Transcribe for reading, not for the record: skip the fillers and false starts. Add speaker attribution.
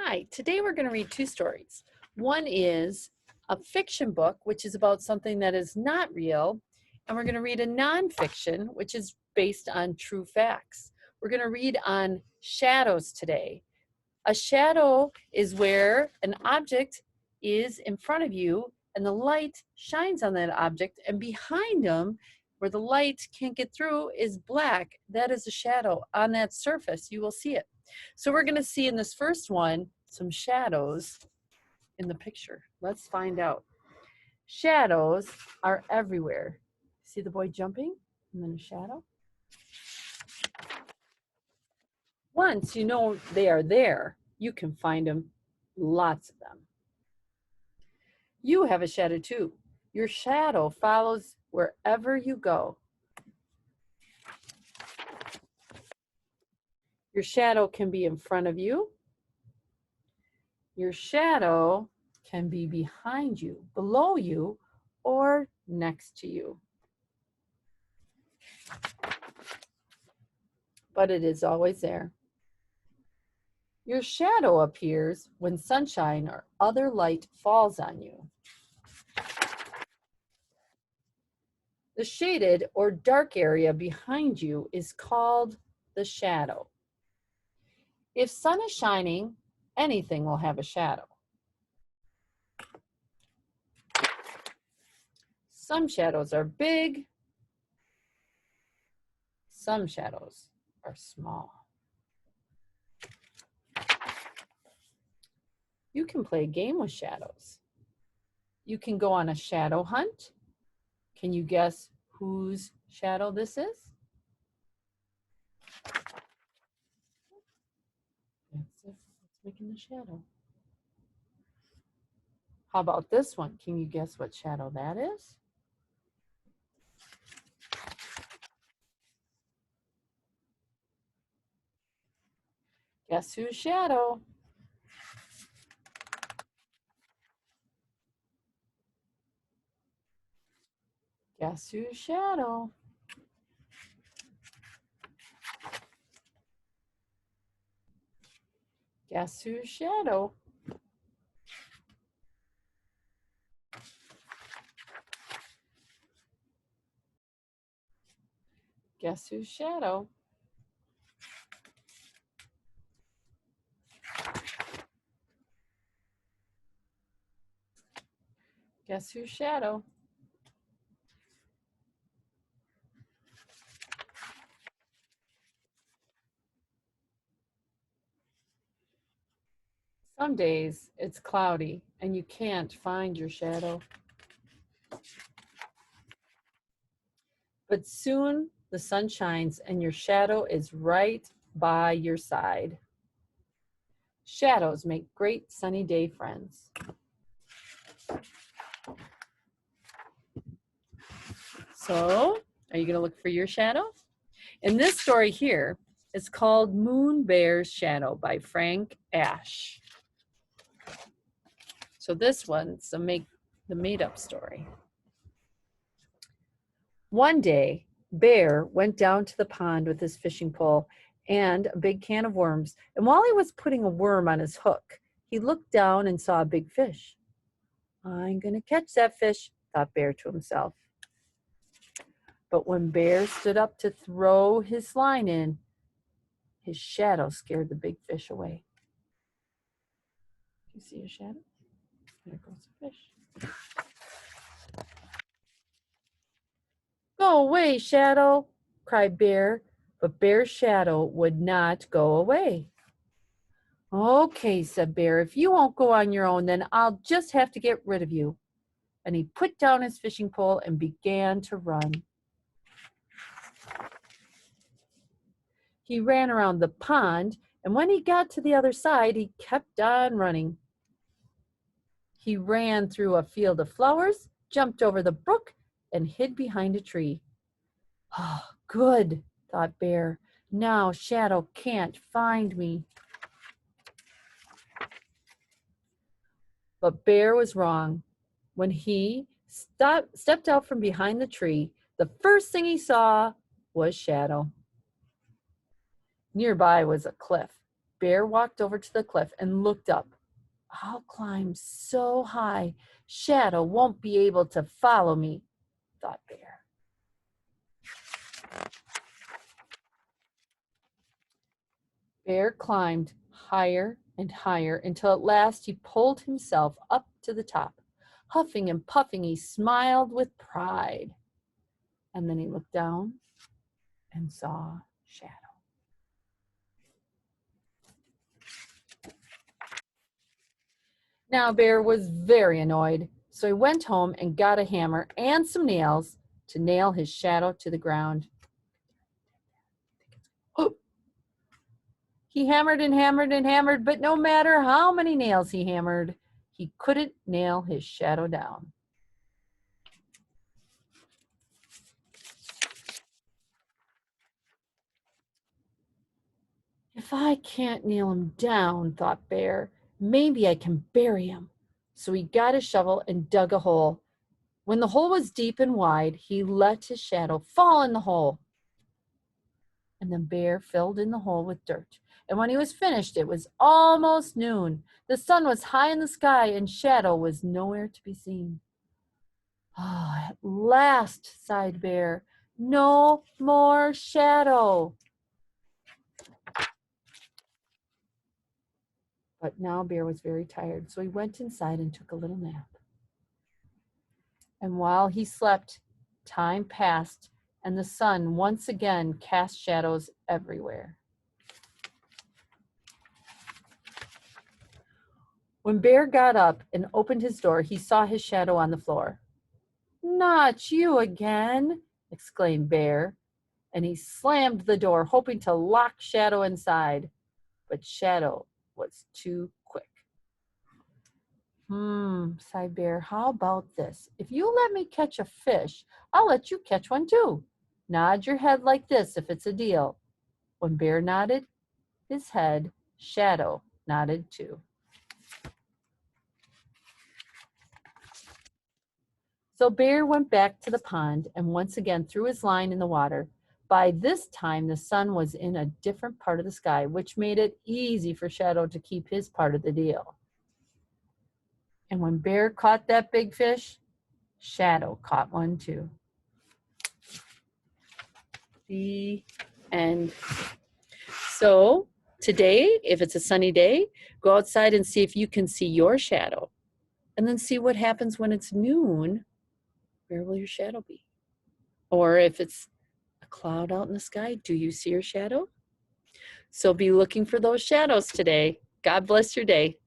Speaker 1: Hi, today we're going to read two stories. One is a fiction book, which is about something that is not real, and we're going to read a nonfiction, which is based on true facts. We're going to read on shadows today. A shadow is where an object is in front of you and the light shines on that object, and behind them, where the light can't get through, is black. That is a shadow. On that surface, you will see it. So we're going to see in this first one some shadows in the picture. Let's find out. Shadows are everywhere. See the boy jumping and then a shadow? Once you know they are there, you can find them, lots of them. You have a shadow too. Your shadow follows wherever you go. Your shadow can be in front of you. Your shadow can be behind you, below you, or next to you. But it is always there. Your shadow appears when sunshine or other light falls on you. The shaded or dark area behind you is called the shadow. If sun is shining, anything will have a shadow. Some shadows are big, some shadows are small. You can play a game with shadows. You can go on a shadow hunt. Can you guess whose shadow this is? That's it. It's making the shadow. How about this one? Can you guess what shadow that is? Guess whose shadow? Guess whose shadow? Guess whose shadow? Guess whose shadow? Guess whose shadow? Some days it's cloudy and you can't find your shadow. But soon the sun shines and your shadow is right by your side. Shadows make great sunny day friends. So, are you going to look for your shadow? In this story here, it's called Moonbear's Shadow by Frank Ash. So this one's the made-up story. One day, Bear went down to the pond with his fishing pole and a big can of worms. And while he was putting a worm on his hook, he looked down and saw a big fish. I'm going to catch that fish, thought Bear to himself. But when Bear stood up to throw his line in, his shadow scared the big fish away. You see a shadow? There goes the fish. Go away, shadow, cried Bear, but Bear's shadow would not go away. Okay, said Bear, if you won't go on your own, then I'll just have to get rid of you. And he put down his fishing pole and began to run. He ran around the pond, and when he got to the other side, he kept on running. He ran through a field of flowers, jumped over the brook, and hid behind a tree. Oh, good, thought Bear. Now Shadow can't find me. But Bear was wrong. When he stepped out from behind the tree, the first thing he saw was Shadow. Nearby was a cliff, Bear walked over to the cliff and looked up. I'll climb so high, Shadow won't be able to follow me, thought Bear. Bear climbed higher and higher until at last he pulled himself up to the top. Huffing and puffing, he smiled with pride. And then he looked down and saw Shadow. Now Bear was very annoyed, so he went home and got a hammer and some nails to nail his shadow to the ground. Oh! He hammered and hammered and hammered, but no matter how many nails he hammered, he couldn't nail his shadow down. If I can't nail him down, thought Bear, maybe I can bury him. So he got a shovel and dug a hole. When the hole was deep and wide, he let his shadow fall in the hole. And then Bear filled in the hole with dirt. And when he was finished, it was almost noon. The sun was high in the sky and Shadow was nowhere to be seen. Oh, at last, sighed Bear. No more Shadow. But now Bear was very tired, so he went inside and took a little nap. And while he slept, time passed, and the sun once again cast shadows everywhere. When Bear got up and opened his door, he saw his shadow on the floor. Not you again, exclaimed Bear, and he slammed the door, hoping to lock Shadow inside. But Shadow was too quick. Sighed Bear, how about this? If you let me catch a fish, I'll let you catch one too. Nod your head like this if it's a deal. When Bear nodded his head, Shadow nodded too. So Bear went back to the pond and once again threw his line in the water. By this time, the sun was in a different part of the sky, which made it easy for Shadow to keep his part of the deal. And when Bear caught that big fish, Shadow caught one too. The end. So today, if it's a sunny day, go outside and see if you can see your shadow. And then see what happens when it's noon. Where will your shadow be? Or if it's a cloud out in the sky, do you see your shadow? So be looking for those shadows today. God bless your day.